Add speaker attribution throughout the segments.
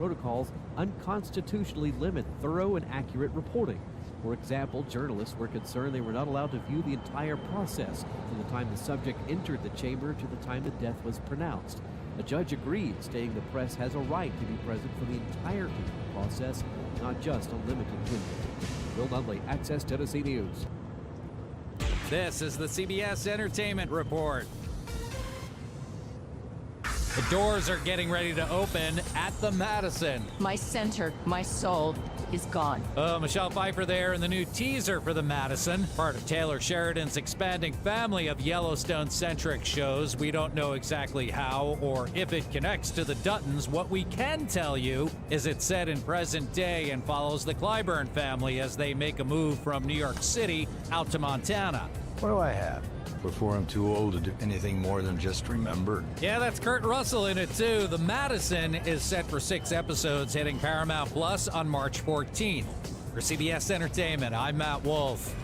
Speaker 1: protocols unconstitutionally limit thorough and accurate reporting. For example, journalists were concerned they were not allowed to view the entire process from the time the subject entered the chamber to the time the death was pronounced. A judge agreed, stating the press has a right to be present for the entirety of the process, not just a limited window. Bill Dudley, Access Tennessee News.
Speaker 2: This is the CBS Entertainment Report. The doors are getting ready to open at the Madison.
Speaker 3: My center, my soul is gone.
Speaker 2: Michelle Pfeiffer there in the new teaser for the Madison, part of Taylor Sheridan's expanding family of Yellowstone-centric shows. We don't know exactly how or if it connects to the Duttons. What we can tell you is it's set in present day and follows the Clyburn family as they make a move from New York City out to Montana.
Speaker 4: What do I have? Before I'm too old to do anything more than just remember.
Speaker 2: Yeah, that's Kurt Russell in it, too. The Madison is set for 6 episodes, hitting Paramount Plus on March 14th. For CBS Entertainment, I'm Matt Wolf.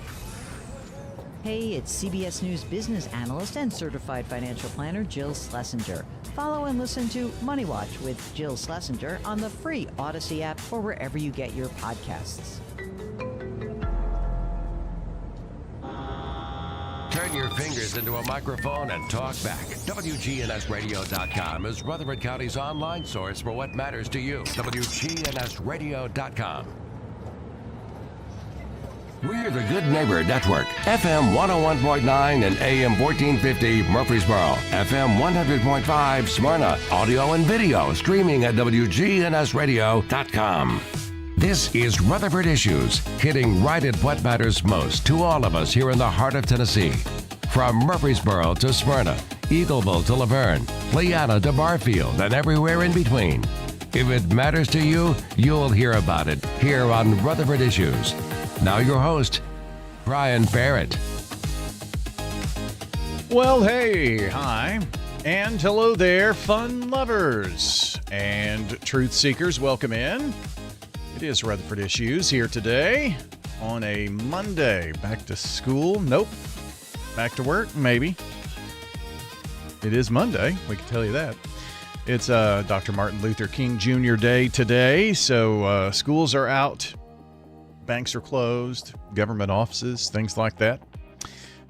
Speaker 5: Hey, it's CBS News business analyst and certified financial planner Jill Schlesinger. Follow and listen to Money Watch with Jill Schlesinger on the free Odyssey app or wherever you get your podcasts.
Speaker 6: Turn your fingers into a microphone and talk back. WGNSradio.com is Rutherford County's online source for what matters to you. WGNSradio.com. We're the Good Neighbor Network. FM 101.9 and AM 1450 Murfreesboro. FM 100.5 Smyrna. Audio and video streaming at WGNSradio.com. This is Rutherford Issues, hitting right at what matters most to all of us here in the heart of Tennessee. From Murfreesboro to Smyrna, Eagleville to Laverne, Leanna to Barfield, and everywhere in between. If it matters to you, you'll hear about it here on Rutherford Issues. Now your host, Bryan Barrett.
Speaker 7: Well, hey, hi, and hello there, fun lovers and truth seekers. Welcome in. It is Rutherford Issues here today on a Monday. Back to school? Nope. Back to work? Maybe. It is Monday. We can tell you that. It's Dr. Martin Luther King Jr. Day today, so schools are out, banks are closed, government offices, things like that.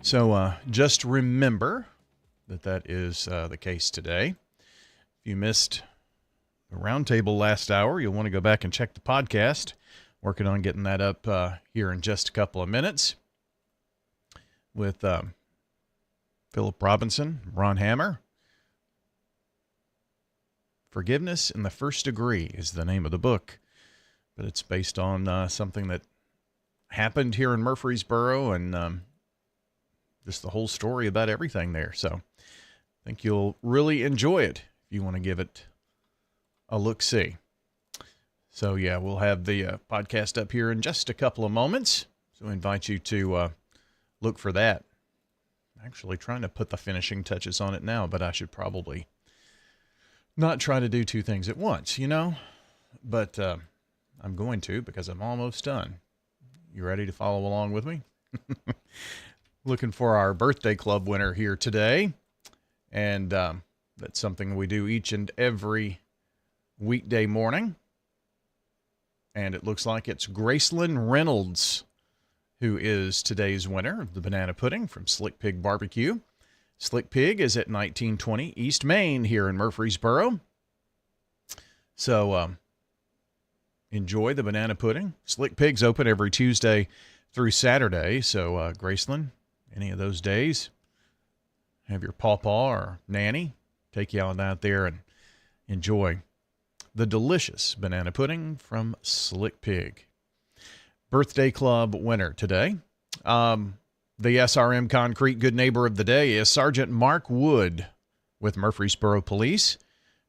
Speaker 7: So just remember that is the case today. If you missed the roundtable last hour, you'll want to go back and check the podcast. Working on getting that up here in just a couple of minutes with Philip Robinson, Ron Hammer. Forgiveness in the First Degree is the name of the book, but it's based on something that happened here in Murfreesboro and just the whole story about everything there. So I think you'll really enjoy it if you want to give it a look-see. So, yeah, we'll have the podcast up here in just a couple of moments. So I invite you to look for that. I'm actually trying to put the finishing touches on it now, but I should probably not try to do two things at once, you know? But I'm going to because I'm almost done. You ready to follow along with me? Looking for our birthday club winner here today. And that's something we do each and every weekday morning, and it looks like it's Gracelyn Reynolds who is today's winner of the banana pudding from Slick Pig Barbecue. Slick Pig is at 1920 East Main here in Murfreesboro. So enjoy the banana pudding. Slick Pig's open every Tuesday through Saturday, so Gracelyn, any of those days, have your pawpaw or nanny take you on out there and enjoy the delicious banana pudding from Slick Pig. Birthday Club winner today. The SRM Concrete Good Neighbor of the Day is Sergeant Mark Wood with Murfreesboro Police.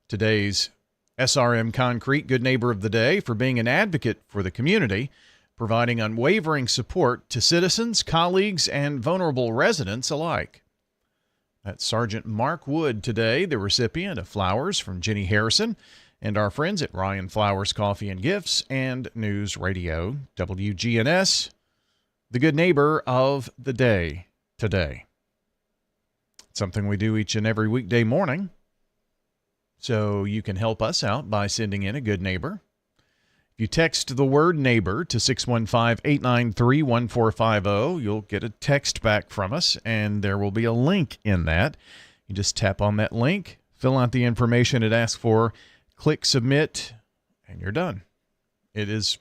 Speaker 7: Today's SRM Concrete Good Neighbor of the Day for being an advocate for the community, providing unwavering support to citizens, colleagues, and vulnerable residents alike. That's Sergeant Mark Wood today, the recipient of flowers from Jenny Harrison and our friends at Ryan Flowers Coffee and Gifts and News Radio, WGNS, the good neighbor of the day today. It's something we do each and every weekday morning. So you can help us out by sending in a good neighbor. If you text the word neighbor to 615-893-1450, you'll get a text back from us, and there will be a link in that. You just tap on that link, fill out the information it asks for, click submit, and you're done. It is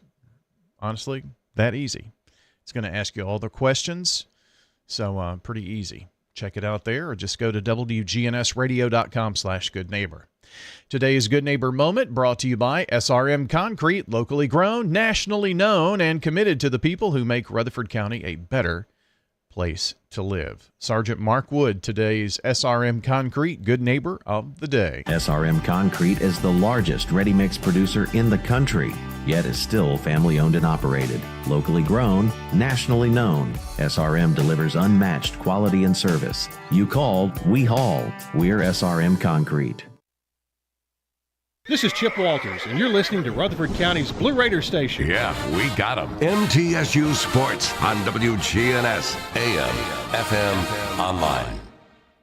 Speaker 7: honestly that easy. It's going to ask you all the questions, so pretty easy. Check it out there, or just go to WGNSradio.com/goodneighbor. Today's Good Neighbor Moment brought to you by SRM Concrete, locally grown, nationally known, and committed to the people who make Rutherford County a better place to live. Sergeant Mark Wood, today's SRM Concrete Good Neighbor of the Day.
Speaker 8: SRM Concrete is the largest ready-mix producer in the country, yet is still family-owned and operated. Locally grown, nationally known, SRM delivers unmatched quality and service. You called, we haul. We're SRM Concrete.
Speaker 9: This is Chip Walters, and you're listening to Rutherford County's Blue Raider station.
Speaker 6: Yeah, we got them. MTSU Sports on WGNS, AM, FM, online.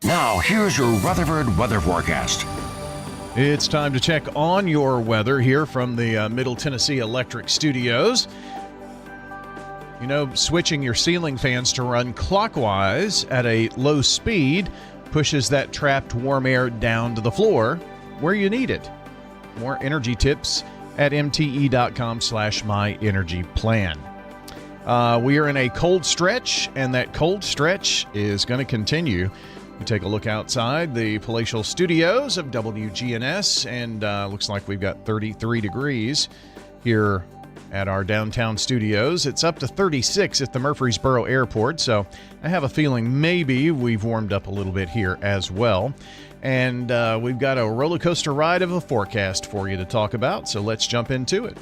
Speaker 6: Now, here's your Rutherford weather forecast.
Speaker 7: It's time to check on your weather here from the Middle Tennessee Electric Studios. You know, switching your ceiling fans to run clockwise at a low speed pushes that trapped warm air down to the floor where you need it. More energy tips at mte.com/myenergyplan. We are in a cold stretch, and that cold stretch is going to continue. We take a look outside the palatial studios of WGNS, and looks like we've got 33 degrees here at our downtown studios. It's up to 36 at the Murfreesboro Airport, so I have a feeling maybe we've warmed up a little bit here as well. And we've got a roller coaster ride of a forecast for you to talk about, so let's jump into it.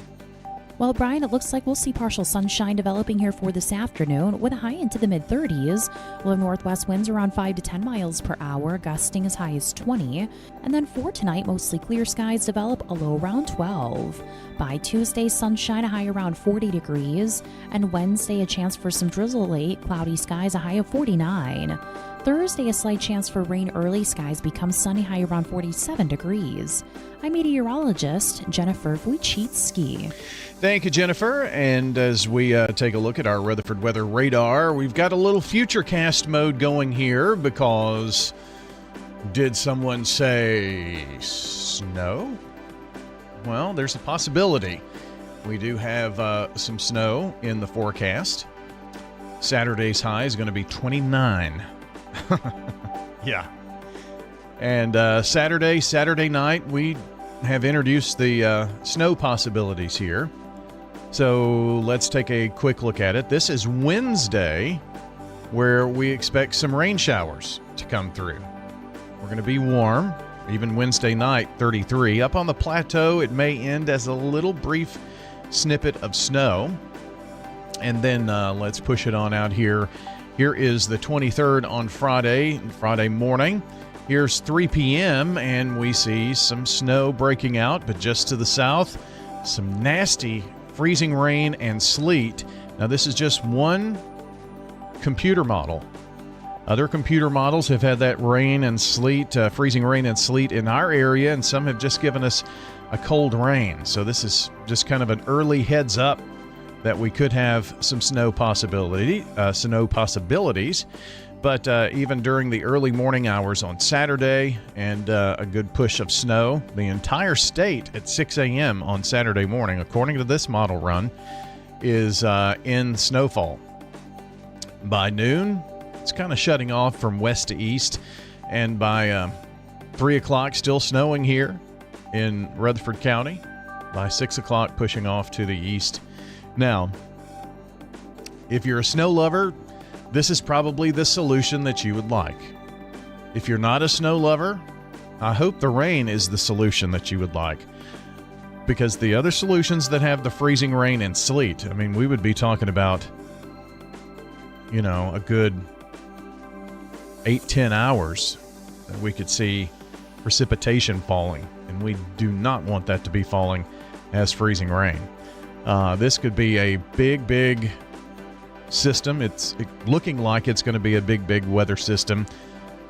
Speaker 10: Well, Brian, it looks like we'll see partial sunshine developing here for this afternoon with a high into the mid-30s. We'll have northwest winds around 5 to 10 miles per hour, gusting as high as 20. And then for tonight, mostly clear skies develop, a low around 12. By Tuesday, sunshine, a high around 40 degrees. And Wednesday, a chance for some drizzle late, cloudy skies, a high of 49. Thursday, a slight chance for rain early, skies become sunny, high around 47 degrees. I'm meteorologist Jennifer Wojcicki.
Speaker 7: Thank you, Jennifer. And as we take a look at our Rutherford weather radar, we've got a little futurecast mode going here because did someone say snow? Well, there's a possibility. We do have some snow in the forecast. Saturday's high is going to be 29. Yeah. And Saturday night, we have introduced the snow possibilities here. So let's take a quick look at it. This is Wednesday, where we expect some rain showers to come through. We're going to be warm, even Wednesday night, 33. Up on the plateau, it may end as a little brief snippet of snow. And then let's push it on out here. Here is the 23rd on Friday morning. Here's 3 p.m. and we see some snow breaking out, but just to the south, some nasty freezing rain and sleet. Now, this is just one computer model. Other computer models have had that rain and sleet, freezing rain and sleet in our area, and some have just given us a cold rain. So this is just kind of an early heads up that we could have some snow possibilities. But even during the early morning hours on Saturday and a good push of snow, the entire state at 6 a.m. on Saturday morning, according to this model run, is in snowfall. By noon, it's kind of shutting off from west to east. And by 3 o'clock, still snowing here in Rutherford County. By 6 o'clock, pushing off to the east. Now, if you're a snow lover, this is probably the solution that you would like. If you're not a snow lover, I hope the rain is the solution that you would like. Because the other solutions that have the freezing rain and sleet, I mean, we would be talking about, a good 8-10 hours that we could see precipitation falling. And we do not want that to be falling as freezing rain. This could be a big system. It's looking like it's going to be a big weather system.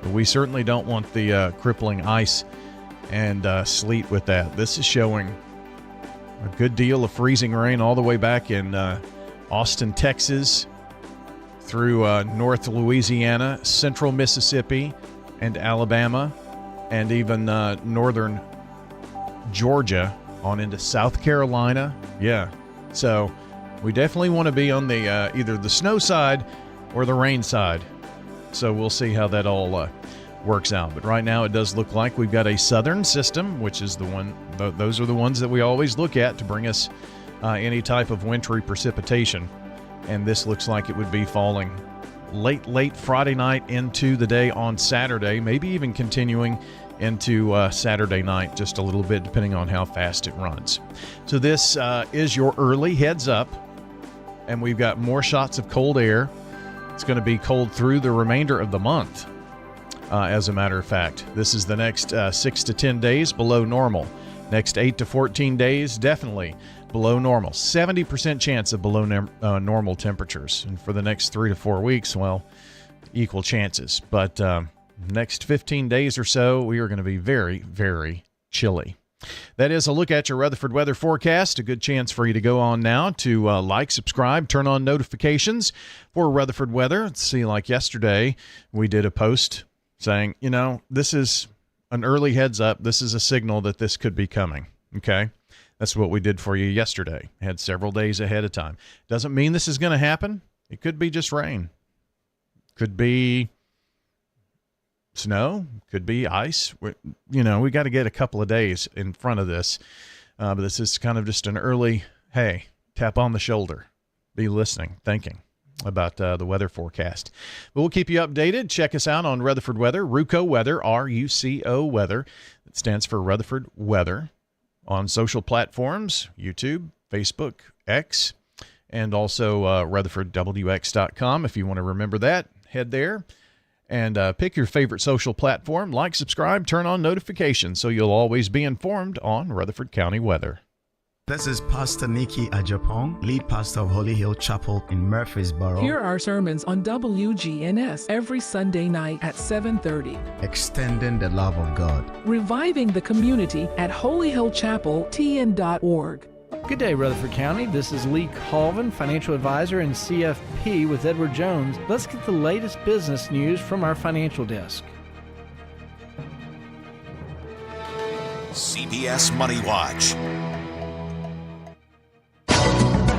Speaker 7: But we certainly don't want the crippling ice and sleet with that. This is showing a good deal of freezing rain all the way back in Austin, Texas, through North Louisiana, Central Mississippi, and Alabama, and even northern Georgia on into South Carolina. Yeah, so we definitely want to be on the either the snow side or the rain side. So we'll see how that all works out. But right now it does look like we've got a southern system, which is the one, those are the ones that we always look at to bring us any type of wintry precipitation. And this looks like it would be falling late Friday night into the day on Saturday, maybe even continuing into Saturday night just a little bit, depending on how fast it runs. So this is your early heads up, and we've got more shots of cold air. It's going to be cold through the remainder of the month. As a matter of fact, this is the next 6 to 10 days below normal. Next 8 to 14 days, definitely below normal. 70% chance of below normal temperatures. And for the next 3 to 4 weeks, well, equal chances. But next 15 days or so, we are going to be very, very chilly. That is a look at your Rutherford weather forecast. A good chance for you to go on now to like, subscribe, turn on notifications for Rutherford weather. Let's see, like yesterday, we did a post saying, you know, this is an early heads up. This is a signal that this could be coming. Okay. That's what we did for you yesterday. Had several days ahead of time. Doesn't mean this is going to happen. It could be just rain. Could be snow. Could be ice. You know, we got to get a couple of days in front of this. But this is kind of just an early, hey, tap on the shoulder. Be listening, thinking about the weather forecast. But we'll keep you updated. Check us out on Rutherford Weather, RUCO Weather, RUCO Weather. It stands for Rutherford Weather. On social platforms, YouTube, Facebook, X, and also RutherfordWX.com. If you want to remember that, head there and pick your favorite social platform. Like, subscribe, turn on notifications so you'll always be informed on Rutherford County weather.
Speaker 11: This is Pastor Nikki Ajapong, lead pastor of Holy Hill Chapel in Murfreesboro.
Speaker 12: Here are sermons on WGNS every Sunday night at 7:30.
Speaker 11: Extending the love of God.
Speaker 12: Reviving the community at Holy Hill Chapel, TN.org.
Speaker 13: Good day, Rutherford County. This is Lee Colvin, financial advisor and CFP with Edward Jones. Let's get the latest business news from our financial desk.
Speaker 14: CBS Money Watch.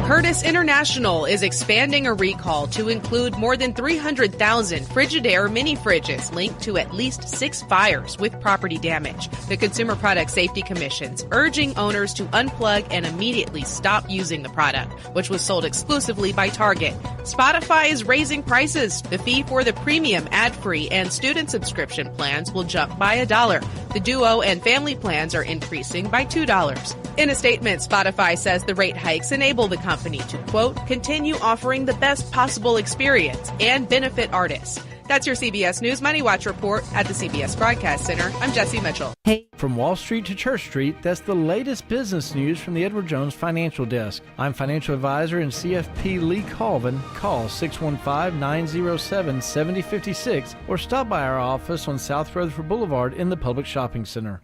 Speaker 15: Curtis International is expanding a recall to include more than 300,000 Frigidaire mini fridges linked to at least 6 fires with property damage. The Consumer Product Safety Commission's urging owners to unplug and immediately stop using the product, which was sold exclusively by Target. Spotify is raising prices. The fee for the premium, ad-free, and student subscription plans will jump by $1. The duo and family plans are increasing by $2. In a statement, Spotify says the rate hikes enable the company to, quote, continue offering the best possible experience and benefit artists. That's your CBS News Money Watch report at the CBS Broadcast Center. I'm Jesse Mitchell.
Speaker 13: Hey, from Wall Street to Church Street, that's the latest business news from the Edward Jones Financial Desk. I'm financial advisor and CFP Lee Colvin. Call 615-907-7056 or stop by our office on South Rutherford Boulevard in the Public Shopping Center.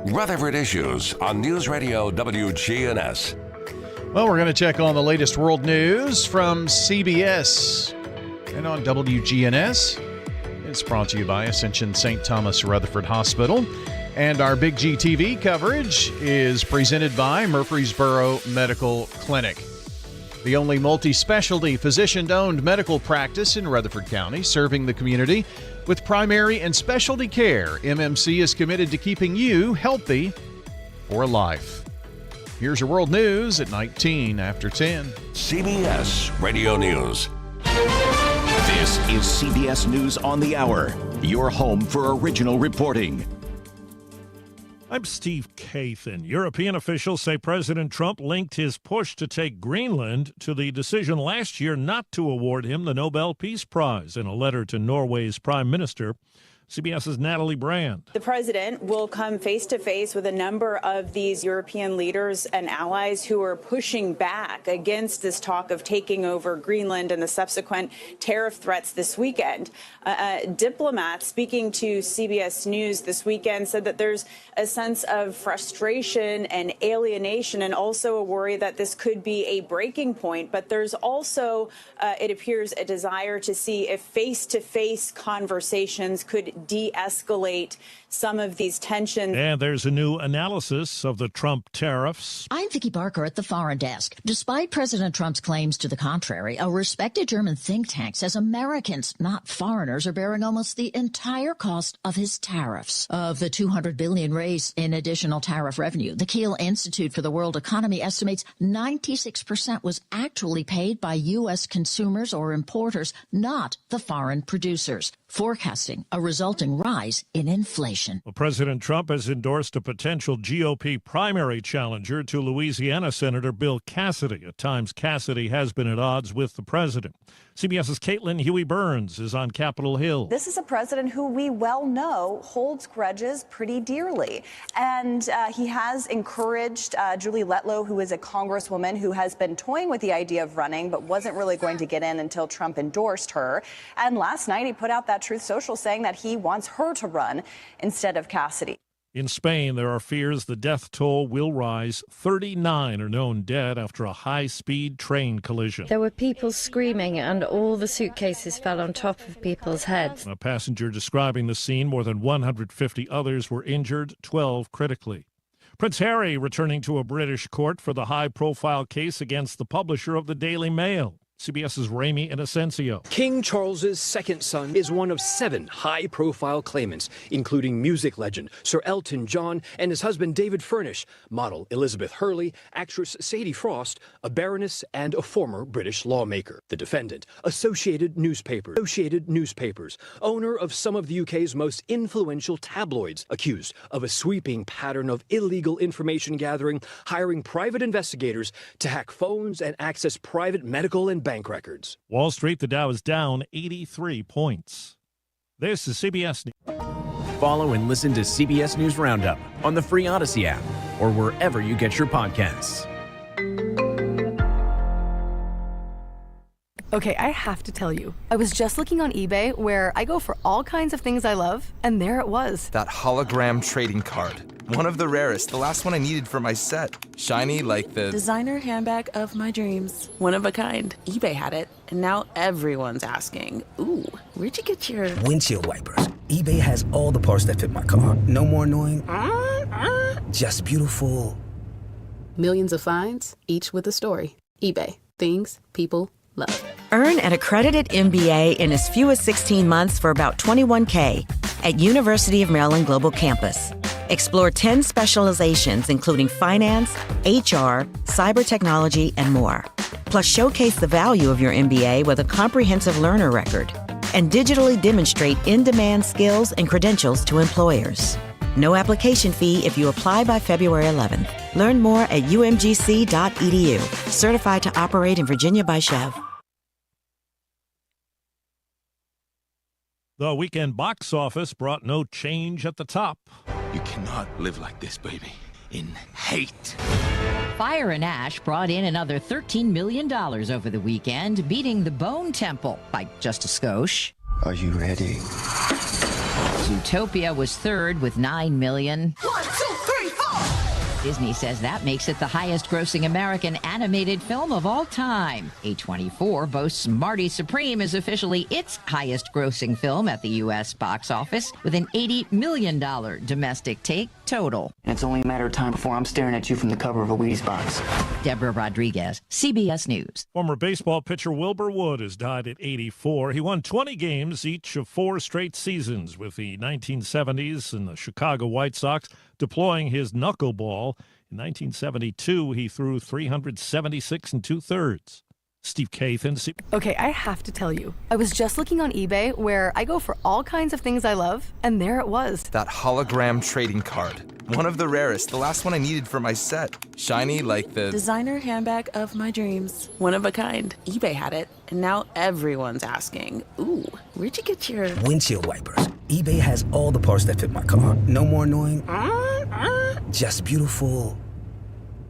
Speaker 6: Rutherford Issues on News Radio WGNS.
Speaker 7: Well, we're going to check on the latest world news from CBS and on WGNS. It's brought to you by Ascension St. Thomas Rutherford Hospital. And our Big G TV coverage is presented by Murfreesboro Medical Clinic, the only multi-specialty physician-owned medical practice in Rutherford County, serving the community with primary and specialty care. MMC is committed to keeping you healthy for life. Here's your world news at 19 after 10.
Speaker 6: CBS Radio News.
Speaker 14: This is CBS News on the Hour, your home for original reporting.
Speaker 16: I'm Steve Kathan. European officials say President Trump linked his push to take Greenland to the decision last year not to award him the Nobel Peace Prize. In a letter to Norway's Prime Minister, CBS's Natalie Brand.
Speaker 17: The president will come face to face with a number of these European leaders and allies who are pushing back against this talk of taking over Greenland and the subsequent tariff threats this weekend. Diplomats speaking to CBS News this weekend said that there's a sense of frustration and alienation and also a worry that this could be a breaking point. But there's also, it appears, a desire to see if face-to-face conversations could de-escalate some of these tensions.
Speaker 16: And there's a new analysis of the Trump tariffs.
Speaker 18: I'm Vicki Barker at the Foreign Desk. Despite President Trump's claims to the contrary, a respected German think tank says Americans, not foreigners, are bearing almost the entire cost of his tariffs. Of the $200 billion raised in additional tariff revenue, the Kiel Institute for the World Economy estimates 96% was actually paid by U.S. consumers or importers, not the foreign producers, forecasting a resulting rise in inflation.
Speaker 16: Well, President Trump has endorsed a potential GOP primary challenger to Louisiana Senator Bill Cassidy. At times, Cassidy has been at odds with the president. CBS's Caitlin Huey-Burns is on Capitol Hill.
Speaker 19: This is a president who we well know holds grudges pretty dearly. And he has encouraged Julie Letlow, who is a congresswoman who has been toying with the idea of running, but wasn't really going to get in until Trump endorsed her. And last night, he put out that Truth Social saying that he wants her to run instead of Cassidy.
Speaker 16: In Spain, there are fears the death toll will rise. 39 are known dead after a high-speed train collision.
Speaker 20: There were people screaming and all the suitcases fell on top of people's heads.
Speaker 16: A passenger describing the scene, more than 150 others were injured, 12 critically. Prince Harry returning to a British court for the high-profile case against the publisher of the Daily Mail. CBS's Ramy Inocencio.
Speaker 21: King Charles's second son is one of 7 high-profile claimants, including music legend Sir Elton John and his husband David Furnish, model Elizabeth Hurley, actress Sadie Frost, a baroness, and a former British lawmaker. The defendant, Associated Newspapers, owner of some of the UK's most influential tabloids, accused of a sweeping pattern of illegal information gathering, hiring private investigators to hack phones and access private medical and bank records.
Speaker 16: Wall Street, the Dow is down 83 points. This is CBS News.
Speaker 22: Follow and listen to CBS News Roundup on the free Odyssey app or wherever you get your podcasts.
Speaker 23: Okay, I have to tell you, I was just looking on eBay where I go for all kinds of things I love, and there it was.
Speaker 24: That hologram trading card. One of the rarest, the last one I needed for my set. Shiny like the
Speaker 25: designer handbag of my dreams. One of a kind. eBay had it, and now everyone's asking, ooh, where'd you get your
Speaker 26: windshield wipers? eBay has all the parts that fit my car. No more annoying, just beautiful.
Speaker 25: Millions of finds, each with a story. eBay. Things people love.
Speaker 27: Earn an accredited MBA in as few as 16 months for about $21K at University of Maryland Global Campus. Explore 10 specializations, including finance, HR, cyber technology, and more. Plus, showcase the value of your MBA with a comprehensive learner record and digitally demonstrate in-demand skills and credentials to employers. No application fee if you apply by February 11th. Learn more at umgc.edu. Certified to operate in Virginia by Chev.
Speaker 16: The weekend box office brought no change at the top.
Speaker 28: You cannot live like this, baby, in hate.
Speaker 29: Fire and Ash brought in another $13 million over the weekend, beating The Bone Temple by just a skosh.
Speaker 28: Are you ready?
Speaker 29: Zootopia was third with $9 million.
Speaker 30: 1, 2, 3, 4!
Speaker 29: Disney says that makes it the highest-grossing American animated film of all time. A24 boasts Marty Supreme is officially its highest-grossing film at the U.S. box office, with an $80 million domestic take total.
Speaker 31: And it's only a matter of time before I'm staring at you from the cover of a Wheaties box.
Speaker 29: Deborah Rodriguez, CBS News.
Speaker 16: Former baseball pitcher Wilbur Wood has died at 84. He won 20 games each of 4 straight seasons with the 1970s and the Chicago White Sox, deploying his knuckleball. In 1972, he threw 376 2/3. Steve Kathan.
Speaker 23: Okay, I have to tell you, I was just looking on eBay where I go for all kinds of things I love, and there it was.
Speaker 28: That hologram trading card. One of the rarest, the last one I needed for my set. Shiny like the
Speaker 25: designer handbag of my dreams. One of a kind. eBay had it, and now everyone's asking, ooh, where'd you get your
Speaker 26: windshield wipers? eBay has all the parts that fit my car. No more annoying, just beautiful.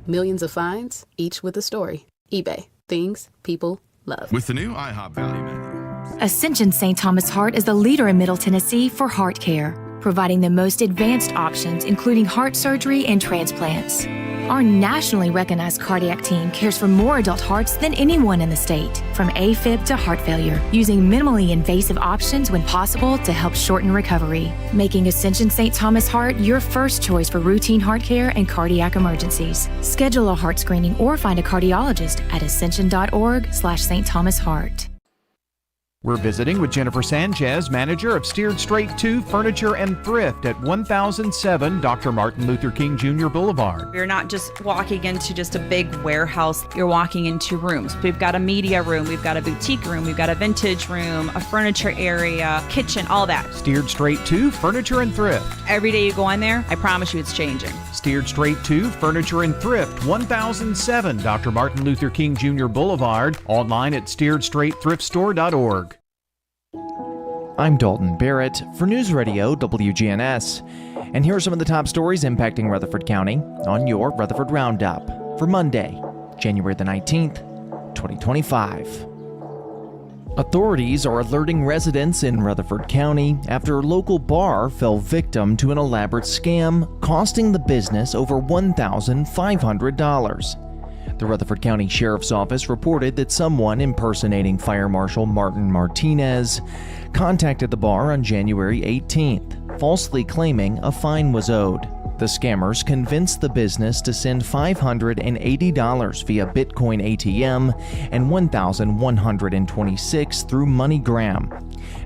Speaker 25: Millions of finds, each with a story. eBay. Things people love.
Speaker 1: With the new IHOP Value Menu.
Speaker 2: Ascension St. Thomas Heart is the leader in Middle Tennessee for heart care, providing the most advanced options, including heart surgery and transplants. Our nationally recognized cardiac team cares for more adult hearts than anyone in the state, from AFib to heart failure, using minimally invasive options when possible to help shorten recovery, making Ascension St. Thomas Heart your first choice for routine heart care and cardiac emergencies. Schedule a heart screening or find a cardiologist at ascension.org/St. Thomas Heart.
Speaker 3: We're visiting with Jennifer Sanchez, manager of Steered Straight 2 Furniture and Thrift at 1007 Dr. Martin Luther King Jr. Boulevard.
Speaker 4: You're not just walking into just a big warehouse. You're walking into rooms. We've got a media room, we've got a boutique room, we've got a vintage room, a furniture area, kitchen, all that.
Speaker 3: Steered Straight 2 Furniture and Thrift.
Speaker 4: Every day you go in there, I promise you it's changing.
Speaker 3: Steered Straight 2 Furniture and Thrift, 1007 Dr. Martin Luther King Jr. Boulevard. Online at steeredstraightthriftstore.org.
Speaker 5: I'm Dalton Barrett for News Radio WGNS, and here are some of the top stories impacting Rutherford County on your Rutherford Roundup for Monday, January the 19th, 2025. Authorities are alerting residents in Rutherford County after a local bar fell victim to an elaborate scam, costing the business over $1,500. The Rutherford County Sheriff's Office reported that someone impersonating Fire Marshal Martin Martinez contacted the bar on January 18th, falsely claiming a fine was owed. The scammers convinced the business to send $580 via Bitcoin ATM and $1,126 through MoneyGram.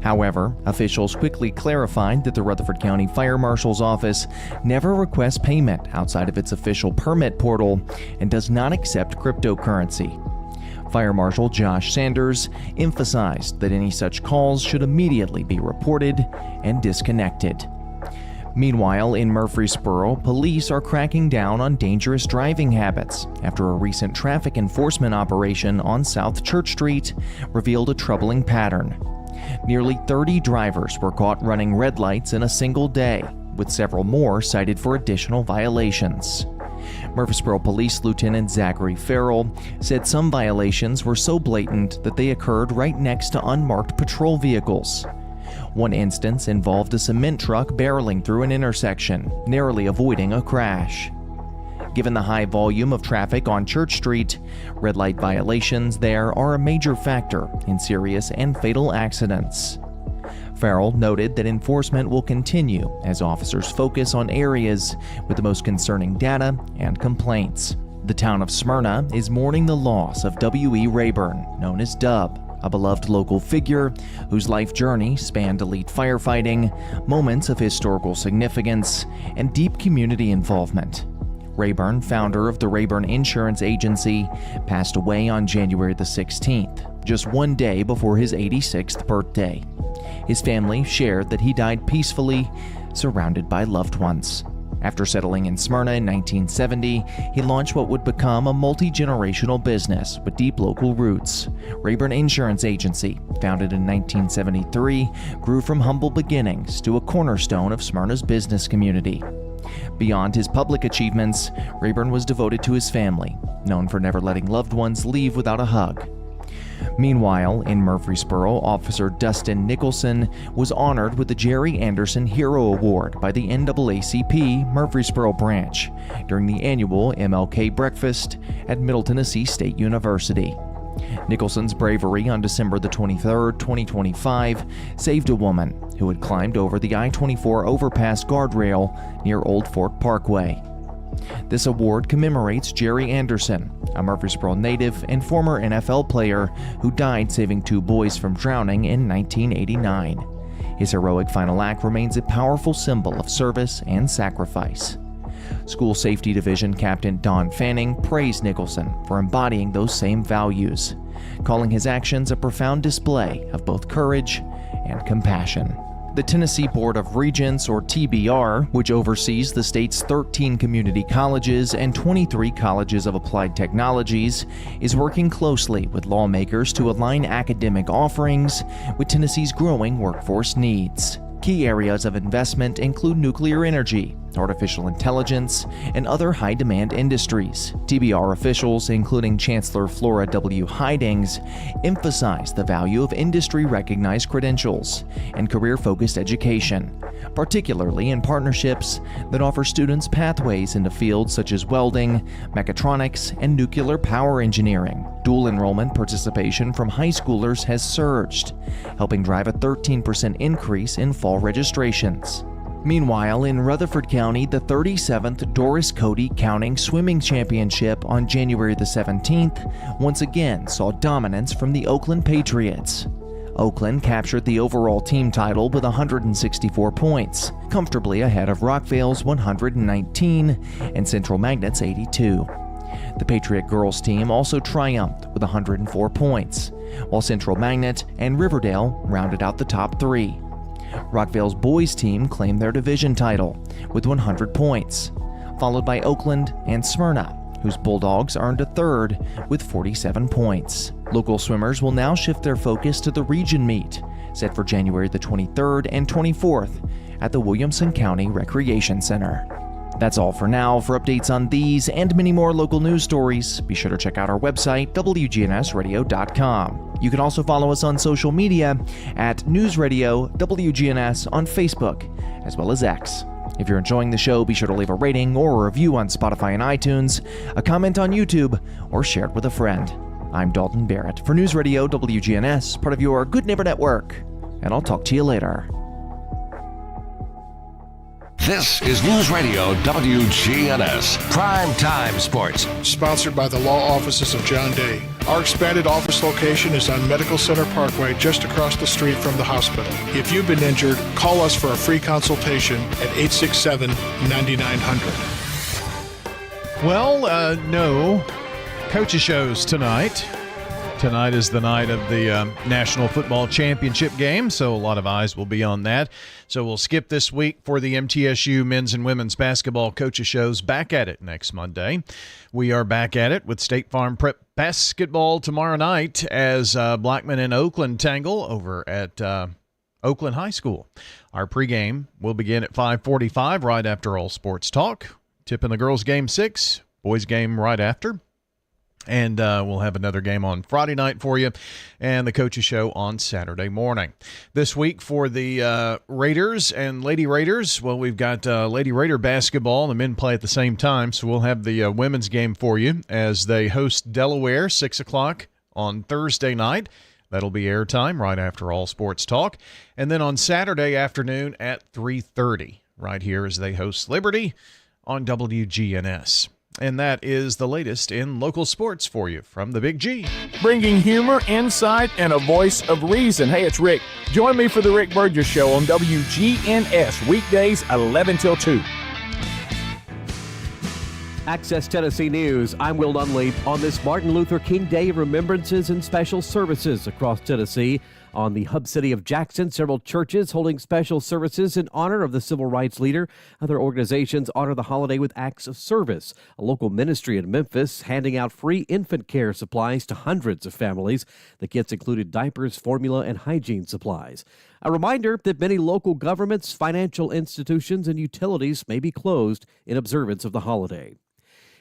Speaker 5: However, officials quickly clarified that the Rutherford County Fire Marshal's office never requests payment outside of its official permit portal and does not accept cryptocurrency. Fire Marshal Josh Sanders emphasized that any such calls should immediately be reported and disconnected. Meanwhile, in Murfreesboro, police are cracking down on dangerous driving habits after a recent traffic enforcement operation on South Church Street revealed a troubling pattern. Nearly 30 drivers were caught running red lights in a single day, with several more cited for additional violations. Murfreesboro Police Lieutenant Zachary Farrell said some violations were so blatant that they occurred right next to unmarked patrol vehicles. One instance involved a cement truck barreling through an intersection, narrowly avoiding a crash. Given the high volume of traffic on Church Street, red light violations there are a major factor in serious and fatal accidents. Farrell noted that enforcement will continue as officers focus on areas with the most concerning data and complaints. The town of Smyrna is mourning the loss of W.E. Rayburn, known as Dub, a beloved local figure whose life journey spanned elite firefighting, moments of historical significance, and deep community involvement. Rayburn, founder of the Rayburn Insurance Agency, passed away on January the 16th, just one day before his 86th birthday. His family shared that he died peacefully, surrounded by loved ones. After settling in Smyrna in 1970, he launched what would become a multi-generational business with deep local roots. Rayburn Insurance Agency, founded in 1973, grew from humble beginnings to a cornerstone of Smyrna's business community. Beyond his public achievements, Rayburn was devoted to his family, known for never letting loved ones leave without a hug. Meanwhile, in Murfreesboro, Officer Dustin Nicholson was honored with the Jerry Anderson Hero Award by the NAACP Murfreesboro branch during the annual MLK breakfast at Middle Tennessee State University. Nicholson's bravery on December the 23rd, 2025, saved a woman who had climbed over the I-24 overpass guardrail near Old Fort Parkway. This award commemorates Jerry Anderson, a Murfreesboro native and former NFL player who died saving two boys from drowning in 1989. His heroic final act remains a powerful symbol of service and sacrifice. School Safety Division Captain Don Fanning praised Nicholson for embodying those same values, calling his actions a profound display of both courage and compassion. The Tennessee Board of Regents, or TBR, which oversees the state's 13 community colleges and 23 colleges of applied technologies, is working closely with lawmakers to align academic offerings with Tennessee's growing workforce needs. Key areas of investment include nuclear energy, artificial intelligence, and other high-demand industries. TBR officials, including Chancellor Flora W. Hydings, emphasize the value of industry-recognized credentials and career-focused education, particularly in partnerships that offer students pathways into fields such as welding, mechatronics, and nuclear power engineering. Dual enrollment participation from high schoolers has surged, helping drive a 13% increase in fall registrations. Meanwhile, in Rutherford County, the 37th Doris Cody Counting Swimming Championship on January the 17th once again saw dominance from the Oakland Patriots. Oakland captured the overall team title with 164 points, comfortably ahead of Rockvale's 119 and Central Magnet's 82. The Patriot girls team also triumphed with 104 points, while Central Magnet and Riverdale rounded out the top three. Rockvale's boys team claimed their division title with 100 points, followed by Oakland and Smyrna, whose Bulldogs earned a third with 47 points. Local swimmers will now shift their focus to the region meet, set for January the 23rd and 24th at the Williamson County Recreation Center. That's all for now. For updates on these and many more local news stories, be sure to check out our website, WGNSradio.com. You can also follow us on social media at News Radio WGNS on Facebook, as well as X. If you're enjoying the show, be sure to leave a rating or a review on Spotify and iTunes, a comment on YouTube, or share it with a friend. I'm Dalton Barrett for News Radio WGNS, part of your Good Neighbor Network, and I'll talk to you later.
Speaker 1: This is News Radio WGNS, Prime Time Sports.
Speaker 6: Sponsored by the law offices of John Day. Our expanded office location is on Medical Center Parkway, just across the street from the hospital. If you've been injured, call us for a free consultation at 867-9900.
Speaker 16: Well, no coaches shows tonight. Tonight is the night of the National Football Championship game, so a lot of eyes will be on that. So we'll skip this week for the MTSU men's and women's basketball coaches shows. Back at it next Monday. We are back at it with State Farm Prep basketball tomorrow night as Blackman and Oakland tangle over at Oakland High School. Our pregame will begin at 5:45 right after All Sports Talk. Tipping the girls' game 6, boys' game right after. And we'll have another game on Friday night for you and the coaches show on Saturday morning. This week for the Raiders and Lady Raiders, well, we've got Lady Raider basketball. The men play at the same time, so we'll have the women's game for you as they host Delaware, 6 o'clock on Thursday night. That'll be airtime right after All Sports Talk. And then on Saturday afternoon at 3:30 right here as they host Liberty on WGNS. And that is the latest in local sports for you from the Big G.
Speaker 7: Bringing humor, insight, and a voice of reason. Hey, it's Rick. Join me for the Rick Burgess Show on WGNS, weekdays 11 till 2.
Speaker 8: Access Tennessee News, I'm Will Dunleap on this Martin Luther King Day of remembrances and special services across Tennessee. On the hub city of Jackson, several churches holding special services in honor of the civil rights leader. Other organizations honor the holiday with acts of service. A local ministry in Memphis handing out free infant care supplies to hundreds of families. The kits included diapers, formula, and hygiene supplies. A reminder that many local governments, financial institutions, and utilities may be closed in observance of the holiday.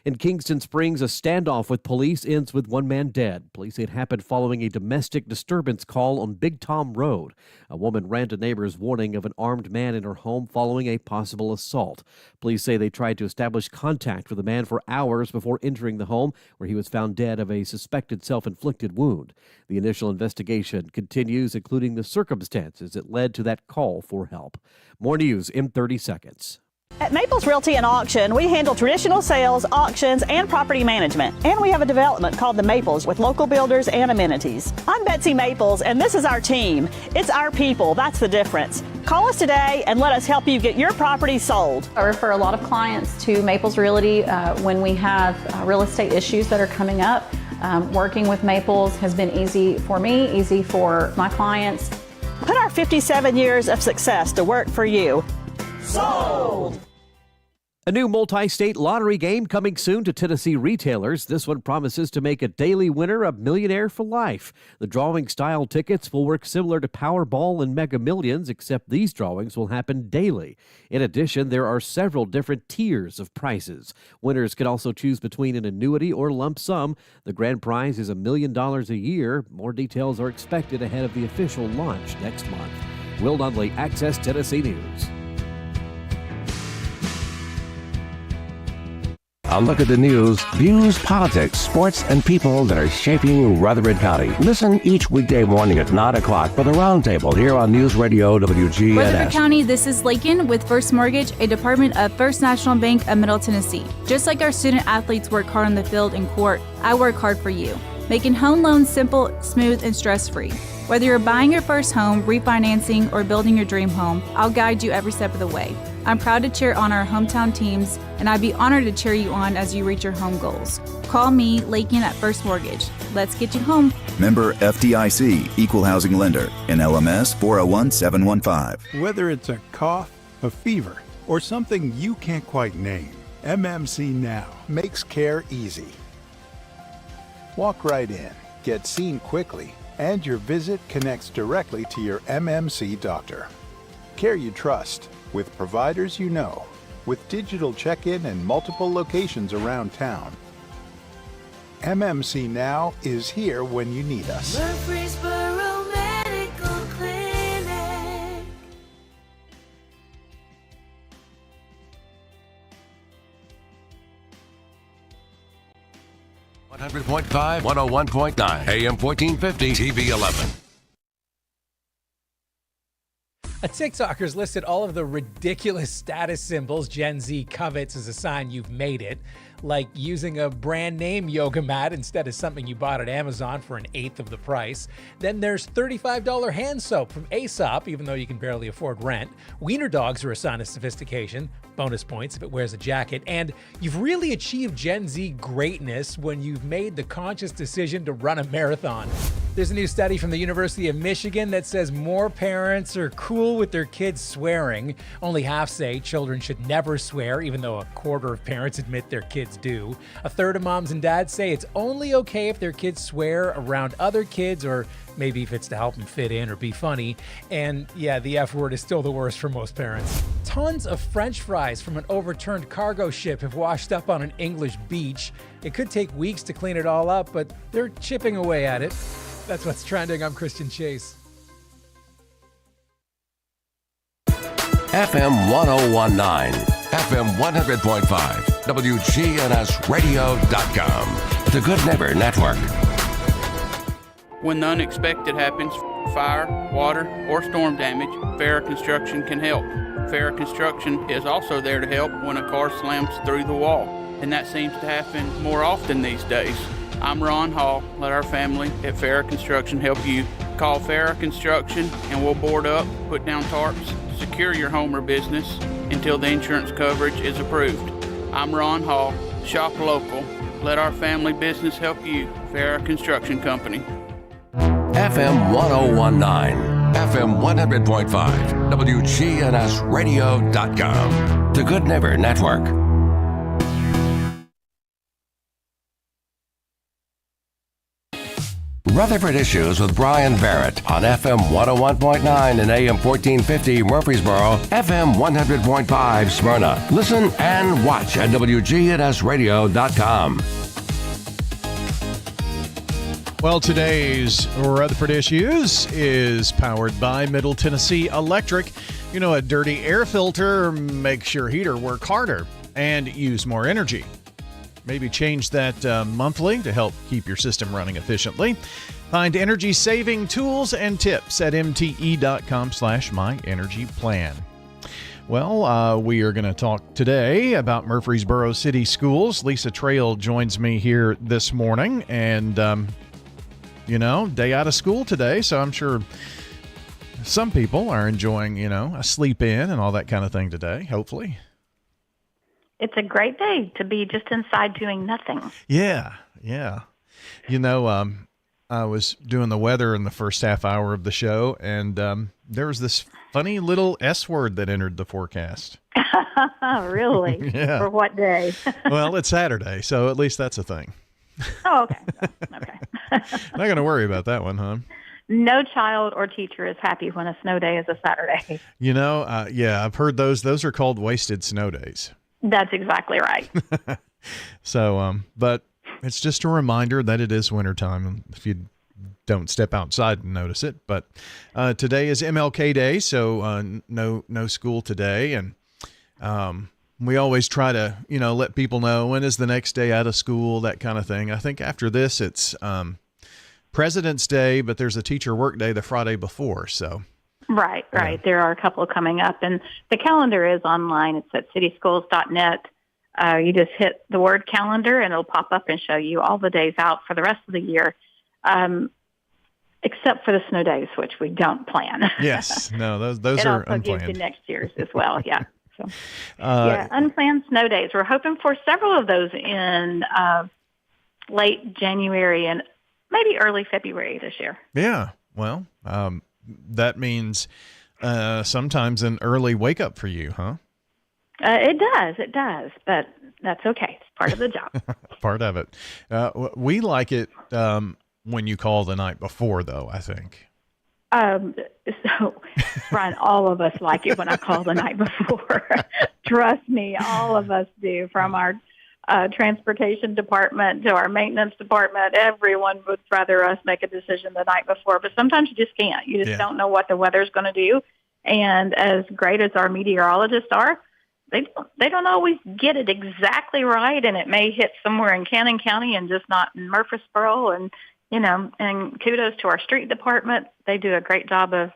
Speaker 8: In Kingston Springs, a standoff with police ends with one man dead. Police say it happened following a domestic disturbance call on Big Tom Road. A woman ran to neighbors warning of an armed man in her home following a possible assault. Police say they tried to establish contact with the man for hours before entering the home, where he was found dead of a suspected self-inflicted wound. The initial investigation continues, including the circumstances that led to that call for help. More news in 30 seconds.
Speaker 9: At Maples Realty and Auction, we handle traditional sales, auctions, and property management. And we have a development called The Maples with local builders and amenities. I'm Betsy Maples, and this is our team. It's our people. That's the difference. Call us today and let us help you get your property sold.
Speaker 10: I refer a lot of clients to Maples Realty when we have real estate issues that are coming up. Working with Maples has been easy for me, easy for my clients.
Speaker 9: Put our 57 years of success to work for you. Sold!
Speaker 8: A new multi-state lottery game coming soon to Tennessee retailers. This one promises to make a daily winner a millionaire for life. The drawing-style tickets will work similar to Powerball and Mega Millions, except these drawings will happen daily. In addition, there are several different tiers of prizes. Winners can also choose between an annuity or lump sum. The grand prize is $1 million a year. More details are expected ahead of the official launch next month. Will Nunley, Access Tennessee News.
Speaker 1: A look at the news, views, politics, sports, and people that are shaping Rutherford County. Listen each weekday morning at 9 o'clock for the Roundtable here on News Radio WGNS.
Speaker 11: Rutherford County, this is Lakin with First Mortgage, a department of First National Bank of Middle Tennessee. Just like our student athletes work hard on the field and court, I work hard for you, making home loans simple, smooth, and stress-free. Whether you're buying your first home, refinancing, or building your dream home, I'll guide you every step of the way. I'm proud to cheer on our hometown teams, and I'd be honored to cheer you on as you reach your home goals. Call me, Lakin at First Mortgage. Let's get you home.
Speaker 12: Member FDIC, Equal Housing Lender, NLMS 401715.
Speaker 13: Whether it's a cough, a fever, or something you can't quite name, MMC Now makes care easy. Walk right in, get seen quickly, and your visit connects directly to your MMC doctor. Care you trust, with providers you know, with digital check-in and multiple locations around town. MMC Now is here when you need us.
Speaker 30: Murfreesboro Medical Clinic.
Speaker 1: 100.5, 101.9, AM 1450, TV 11.
Speaker 14: A TikToker's listed all of the ridiculous status symbols Gen Z covets as a sign you've made it, like using a brand name yoga mat instead of something you bought at Amazon for an eighth of the price. Then there's $35 hand soap from Aesop, even though you can barely afford rent. Wiener dogs are a sign of sophistication, bonus points if it wears a jacket. And you've really achieved Gen Z greatness when you've made the conscious decision to run a marathon. There's a new study from the University of Michigan that says more parents are cool with their kids swearing. Only half say children should never swear, even though a quarter of parents admit their kids do. A third of moms and dads say it's only okay if their kids swear around other kids, or maybe if it's to help them fit in or be funny. And yeah, the F word is still the worst for most parents. Tons of French fries from an overturned cargo ship have washed up on an English beach. It could take weeks to clean it all up, but they're chipping away at it. That's what's trending. I'm Christian Chase.
Speaker 1: FM 1019, FM 100.5, WGNSradio.com. The Good Neighbor Network.
Speaker 15: When the unexpected happens, fire, water, or storm damage, Farrah Construction can help. Farrah Construction is also there to help when a car slams through the wall, and that seems to happen more often these days. I'm Ron Hall. Let our family at Farrah Construction help you. Call Farrah Construction and we'll board up, put down tarps, secure your home or business until the insurance coverage is approved. I'm Ron Hall. Shop local. Let our family business help you. Farrah Construction Company.
Speaker 1: FM 1019, FM 100.5, WGNSradio.com. The Good Neighbor Network. Rutherford Issues with Bryan Barrett on FM 101.9 and AM 1450 Murfreesboro, FM 100.5 Smyrna. Listen and watch at WGNSradio.com.
Speaker 3: Well, today's Rutherford Issues is powered by Middle Tennessee Electric. You know, a dirty air filter makes your heater work harder and use more energy. Maybe change that monthly to help keep your system running efficiently. Find energy-saving tools and tips at mte.com/myenergyplan. Well, we are going to talk today about Murfreesboro City Schools. Lisa Trail joins me here this morning, and, day out of school today, so I'm sure some people are enjoying, a sleep in and all that kind of thing today, hopefully.
Speaker 17: It's a great day to be just inside doing nothing.
Speaker 3: Yeah. I was doing the weather in the first half hour of the show, and there was this funny little S word that entered the forecast.
Speaker 17: Really?
Speaker 3: Yeah.
Speaker 17: For what day?
Speaker 3: Well, it's Saturday, so at least that's a thing.
Speaker 17: Oh, okay. Okay.
Speaker 3: Not going to worry about that one, huh?
Speaker 17: No child or teacher is happy when a snow day is a Saturday.
Speaker 3: Yeah, I've heard those. Those are called wasted snow days.
Speaker 17: That's exactly right.
Speaker 3: So, but it's just a reminder that it is wintertime if you don't step outside and notice it. But today is MLK Day, so no school today. And we always try to, let people know when is the next day out of school, that kind of thing. I think after this, it's President's Day, but there's a teacher work day the Friday before. So
Speaker 17: Right. There are a couple coming up, and the calendar is online. It's at cityschools.net. You just hit the word calendar, and it'll pop up and show you all the days out for the rest of the year, except for the snow days, which we don't plan.
Speaker 3: Yes, no, those are unplanned. It also gives you
Speaker 17: next year's as well. Yeah. So, unplanned snow days. We're hoping for several of those in late January and maybe early February this year.
Speaker 3: Yeah. Well, that means sometimes an early wake up for you, huh?
Speaker 17: It does, but that's okay. It's part of the job.
Speaker 3: Part of it. We like it when you call the night before, though, I think.
Speaker 17: So, Brian, all of us like it when I call the night before. Trust me, all of us do, from our transportation department to our maintenance department. Everyone would rather us make a decision the night before, but sometimes you just can't. You just don't know what the weather's going to do. And as great as our meteorologists are, they don't always get it exactly right, and it may hit somewhere in Cannon County and just not in Murfreesboro. And and kudos to our street department. They do a great job of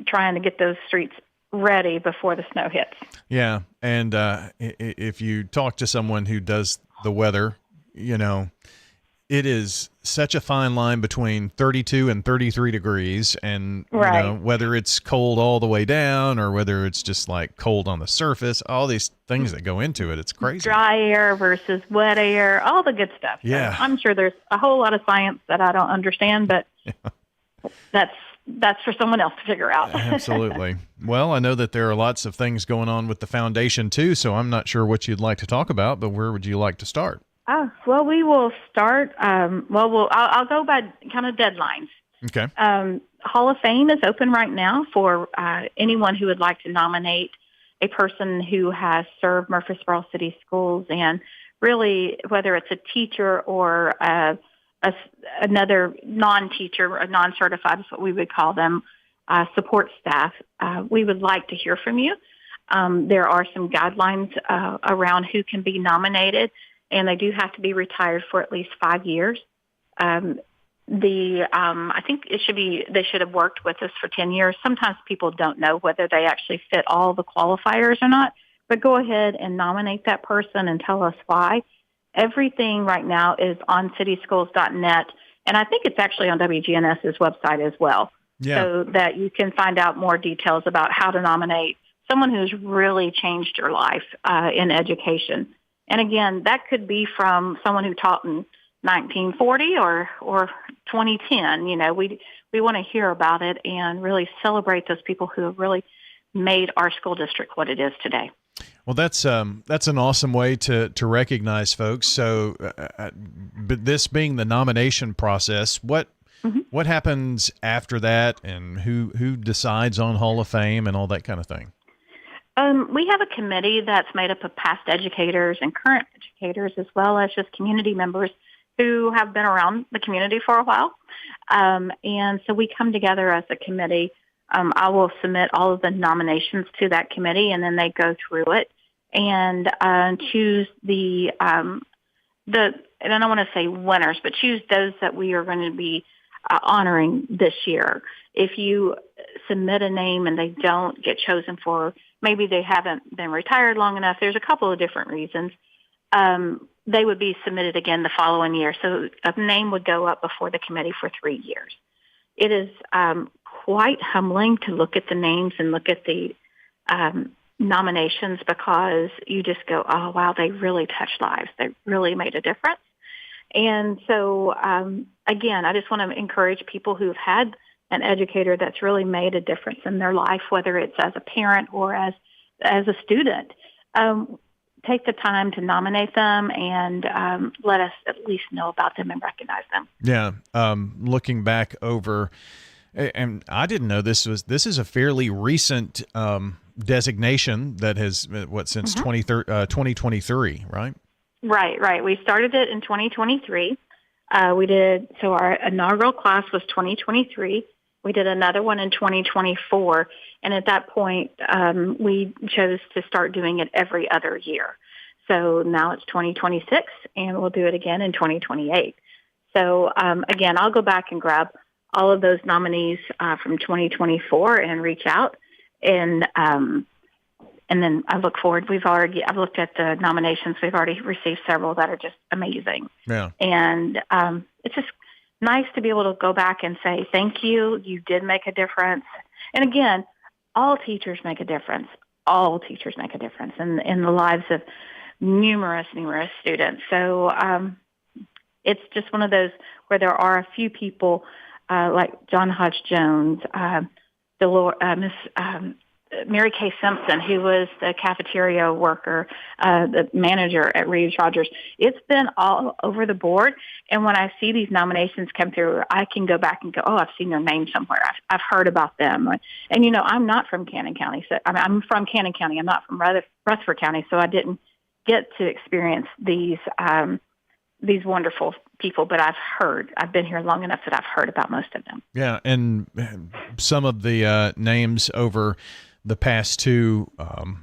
Speaker 17: trying to get those streets ready before the snow hits.
Speaker 3: Yeah, and if you talk to someone who does the weather, it is such a fine line between 32 and 33 degrees, and whether it's cold all the way down or whether it's just like cold on the surface, all these things that go into it, it's crazy.
Speaker 17: Dry air versus wet air, all the good stuff.
Speaker 3: Yeah.
Speaker 17: So I'm sure there's a whole lot of science that I don't understand, but that's for someone else to figure out.
Speaker 3: Absolutely. Well, I know that there are lots of things going on with the foundation too, so I'm not sure what you'd like to talk about, but where would you like to start?
Speaker 17: Well, we will start. I'll go by kind of deadlines.
Speaker 3: Okay.
Speaker 17: Hall of Fame is open right now for anyone who would like to nominate a person who has served Murfreesboro City Schools, and really whether it's a teacher or another non-teacher, a non-certified is what we would call them, support staff. We would like to hear from you. There are some guidelines around who can be nominated, and they do have to be retired for at least 5 years. I think they should have worked with us for 10 years. Sometimes people don't know whether they actually fit all the qualifiers or not, but go ahead and nominate that person and tell us why. Everything right now is on cityschools.net, and I think it's actually on WGNS's website as well, so that you can find out more details about how to nominate someone who's really changed your life in education. And again, that could be from someone who taught in 1940 or 2010. We want to hear about it and really celebrate those people who have really made our school district what it is today.
Speaker 3: Well, that's an awesome way to recognize folks. So, but this being the nomination process, what happens after that, and who decides on Hall of Fame and all that kind of thing?
Speaker 17: We have a committee that's made up of past educators and current educators, as well as just community members who have been around the community for a while. And so we come together as a committee. I will submit all of the nominations to that committee, and then they go through it and choose and I don't want to say winners, but choose those that we are going to be honoring this year. If you submit a name and they don't get chosen for, maybe they haven't been retired long enough, there's a couple of different reasons, they would be submitted again the following year. So a name would go up before the committee for 3 years. It is quite humbling to look at the names and look at the nominations, because you just go, oh, wow, they really touched lives. They really made a difference. And so, again, I just want to encourage people who've had an educator that's really made a difference in their life, whether it's as a parent or as a student. Take the time to nominate them and let us at least know about them and recognize them.
Speaker 3: Yeah. Looking back over, and I didn't know this is a fairly recent designation that has since 2023, right?
Speaker 17: Right. We started it in 2023. So our inaugural class was 2023. We did another one in 2024. And at that point, we chose to start doing it every other year. So now it's 2026, and we'll do it again in 2028. So again, I'll go back and grab all of those nominees from 2024 and reach out. And then I look forward. I've looked at the nominations. We've already received several that are just amazing.
Speaker 3: Yeah.
Speaker 17: And it's just nice to be able to go back and say, thank you. You did make a difference. And again, all teachers make a difference. All teachers make a difference in the lives of numerous students. So it's just one of those where there are a few people like John Hodge Jones, Miss Mary Kay Simpson, who was the cafeteria worker, the manager at Reeves Rogers. It's been all over the board. And when I see these nominations come through, I can go back and go, oh, I've seen their name somewhere. I've heard about them. And, I'm not from Cannon County. So I'm from Cannon County. I'm not from Rutherford County. So I didn't get to experience these wonderful people, but I've been here long enough that I've heard about most of them.
Speaker 3: Yeah. And some of the names over the past two,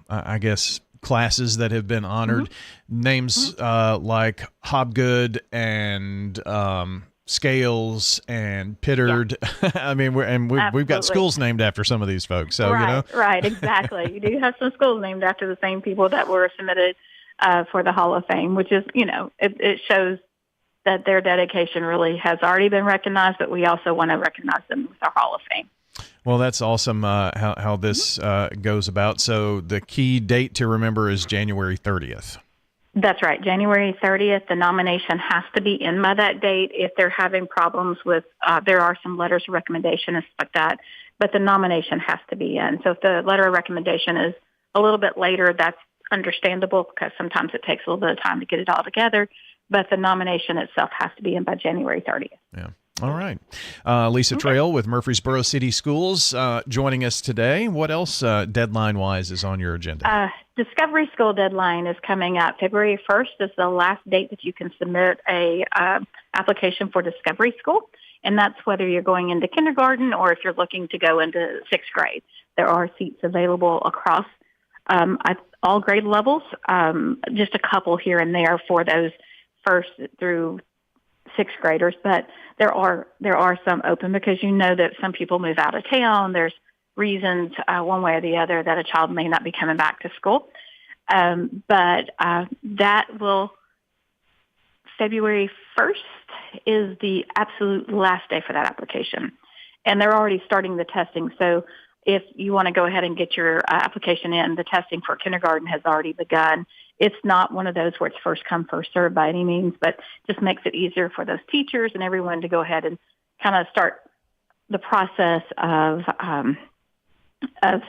Speaker 3: I guess, classes that have been honored, names like Hobgood and Scales and Pittard. Yeah. I mean, we've got schools named after some of these folks. So
Speaker 17: right, exactly. You do have some schools named after the same people that were submitted for the Hall of Fame, which is, it shows that their dedication really has already been recognized, but we also want to recognize them with our Hall of Fame.
Speaker 3: Well, that's awesome how this goes about. So the key date to remember is January 30th.
Speaker 17: That's right. January 30th, the nomination has to be in by that date. If they're having problems with, there are some letters of recommendation and stuff like that, but the nomination has to be in. So if the letter of recommendation is a little bit later, that's understandable because sometimes it takes a little bit of time to get it all together, but the nomination itself has to be in by January 30th.
Speaker 3: Yeah. All right. Lisa Trail with Murfreesboro City Schools joining us today. What else deadline-wise is on your agenda?
Speaker 17: Discovery School deadline is coming up. February 1st is the last date that you can submit a application for Discovery School, and that's whether you're going into kindergarten or if you're looking to go into sixth grade. There are seats available across all grade levels, just a couple here and there for those first through sixth graders, but there are some open because that some people move out of town. There's reasons one way or the other that a child may not be coming back to school. But that will, February 1st is the absolute last day for that application. And they're already starting the testing. So if you want to go ahead and get your application in, the testing for kindergarten has already begun. It's not one of those where it's first come, first served by any means, but just makes it easier for those teachers and everyone to go ahead and kind of start the process of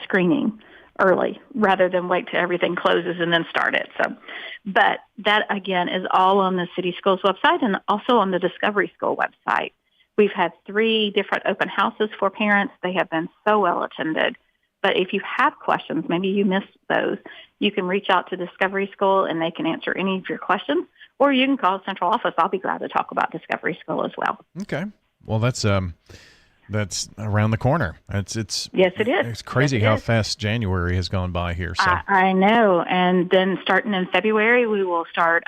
Speaker 17: screening early rather than wait till everything closes and then start it. So, but that again is all on the City Schools website and also on the Discovery School website. We've had 3 different open houses for parents. They have been so well attended. But if you have questions, maybe you missed those, you can reach out to Discovery School and they can answer any of your questions, or you can call central office. I'll be glad to talk about Discovery School as well.
Speaker 3: Okay. Well, that's around the corner. It's
Speaker 17: yes, it is.
Speaker 3: It's crazy how fast January has gone by here. So
Speaker 17: I know. And then starting in February, we will start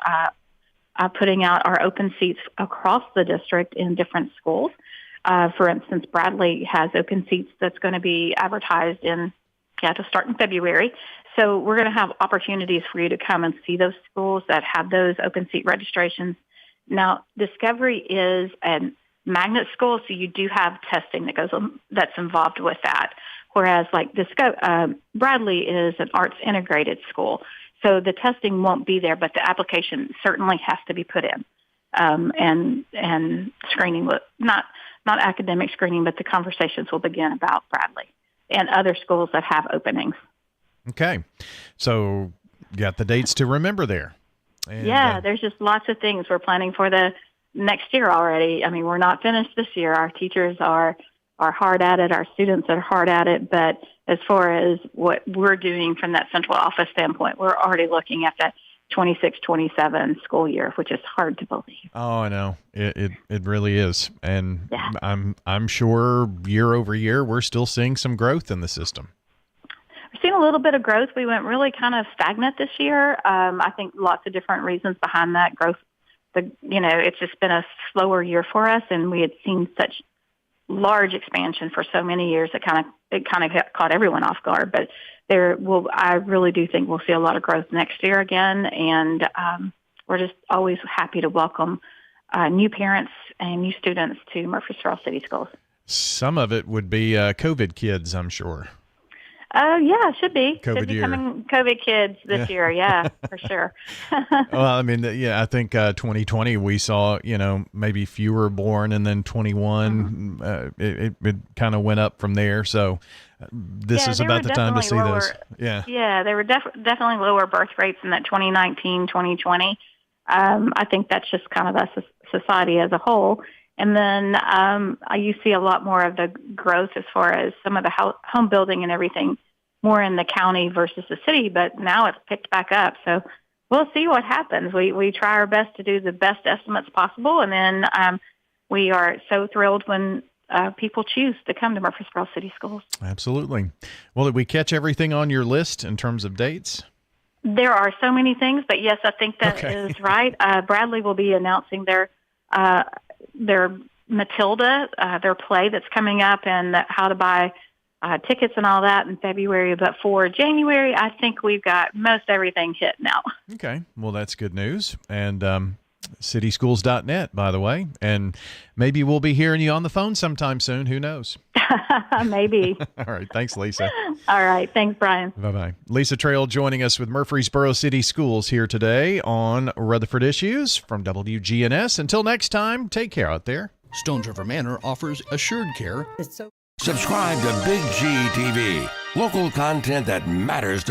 Speaker 17: putting out our open seats across the district in different schools. For instance, Bradley has open seats that's going to be advertised to start in February. So we're going to have opportunities for you to come and see those schools that have those open seat registrations. Now, Discovery is a magnet school, so you do have testing that's involved with that. Whereas like Bradley is an arts integrated school. So the testing won't be there, but the application certainly has to be put in. and screening, not academic screening, but the conversations will begin about Bradley and other schools that have openings.
Speaker 3: Okay. So got the dates to remember there. And,
Speaker 17: there's just lots of things we're planning for the next year already. I mean, we're not finished this year. Our teachers are hard at it. Our students are hard at it. But as far as what we're doing from that central office standpoint, we're already looking at that 26-27 school year, which is hard to believe.
Speaker 3: Oh, I know. It really is. And I'm sure year over year, we're still seeing some growth in the system.
Speaker 17: We've seen a little bit of growth. We went really kind of stagnant this year. I think lots of different reasons behind that growth. It's just been a slower year for us, and we had seen such large expansion for so many years. It kind of caught everyone off guard. But I really do think we'll see a lot of growth next year again, and we're just always happy to welcome new parents and new students to Murfreesboro City Schools.
Speaker 3: Some of it would be COVID kids, I'm sure.
Speaker 17: Yeah, it should be.
Speaker 3: COVID
Speaker 17: should be
Speaker 3: year.
Speaker 17: coming COVID kids this year. Yeah, for sure.
Speaker 3: Well, I mean, I think 2020 we saw, maybe fewer born, and then 21, it kind of went up from there. So this is about the time to see those.
Speaker 17: Yeah, there were definitely lower birth rates in that 2019, 2020. I think that's just kind of a society as a whole. And then you see a lot more of the growth as far as some of the home building and everything more in the county versus the city, but now it's picked back up. So we'll see what happens. We try our best to do the best estimates possible, and then we are so thrilled when people choose to come to Murfreesboro City Schools.
Speaker 3: Absolutely. Well, did we catch everything on your list in terms of dates?
Speaker 17: There are so many things, but yes, I think that is right. Bradley will be announcing their Matilda, their play that's coming up, and how to buy tickets and all that in February. But for January, I think we've got most everything hit now.
Speaker 3: Okay. Well, that's good news. And cityschools.net, by the way. And maybe we'll be hearing you on the phone sometime soon. Who knows?
Speaker 17: Maybe.
Speaker 3: All right. Thanks, Lisa.
Speaker 17: All right. Thanks, Brian.
Speaker 3: Bye-bye. Lisa Trail joining us with Murfreesboro City Schools here today on Rutherford Issues from WGNS. Until next time, take care out there.
Speaker 18: Stones River Manor offers assured care.
Speaker 1: Subscribe to Big G TV. Local content that matters to